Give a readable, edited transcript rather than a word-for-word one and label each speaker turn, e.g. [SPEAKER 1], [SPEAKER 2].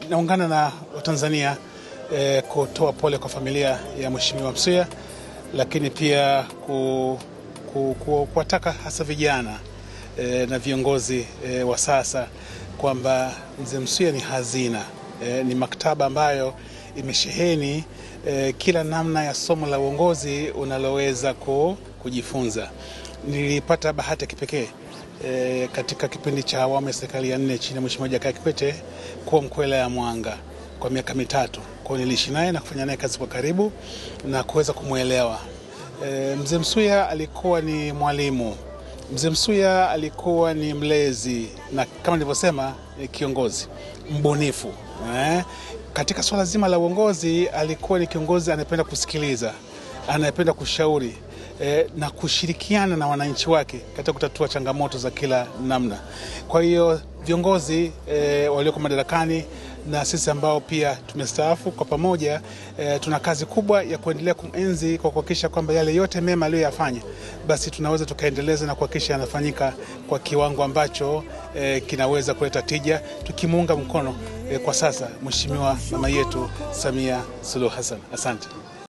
[SPEAKER 1] naungana na Watanzania kutoa pole kwa familia ya Mheshimiwa Msuya, lakini pia kuwataka hasa vijana na viongozi wa sasa kwamba Mzee Msuya ni hazina, ni maktaba ambayo imesheheni kila namna ya somo la uongozi unaloweza kujifunza. Nilipata bahati ya kipekee katika kipindi cha awamu ya serikali ya 4 chini ya Mheshimiwa Jakaya Kikwete kuwa mkuu wa wilaya ya Mwanga kwa miaka 3. Kwa hiyo niliishi naye na kufanya naye kazi kwa karibu na kuweza kumuelewa. Mzee Msuya alikuwa ni mwalimu. Mzee Msuya alikuwa ni mlezi na kama nilivyosema ni kiongozi mbunifu. Katika swala zima la uongozi alikuwa ni kiongozi anayependa kusikiliza, anayependa kushauri na kushirikiana na wananchi wake katika kutatua changamoto za kila namna. Kwa hiyo viongozi walioko madarakani na sisi ambao pia tumestaafu kwa pamoja tuna kazi kubwa ya kuendelea kumenzi kwa kuhakikisha kwamba yale yote mema aliyoyafanya basi tunaweza tukaendeleza na kuhakikisha yanafanyika kwa kiwango ambacho kinaweza kuleta tija, tukimuunga mkono kwa sasa Mheshimiwa mama yetu Samia Suluhu Hassan. Asante.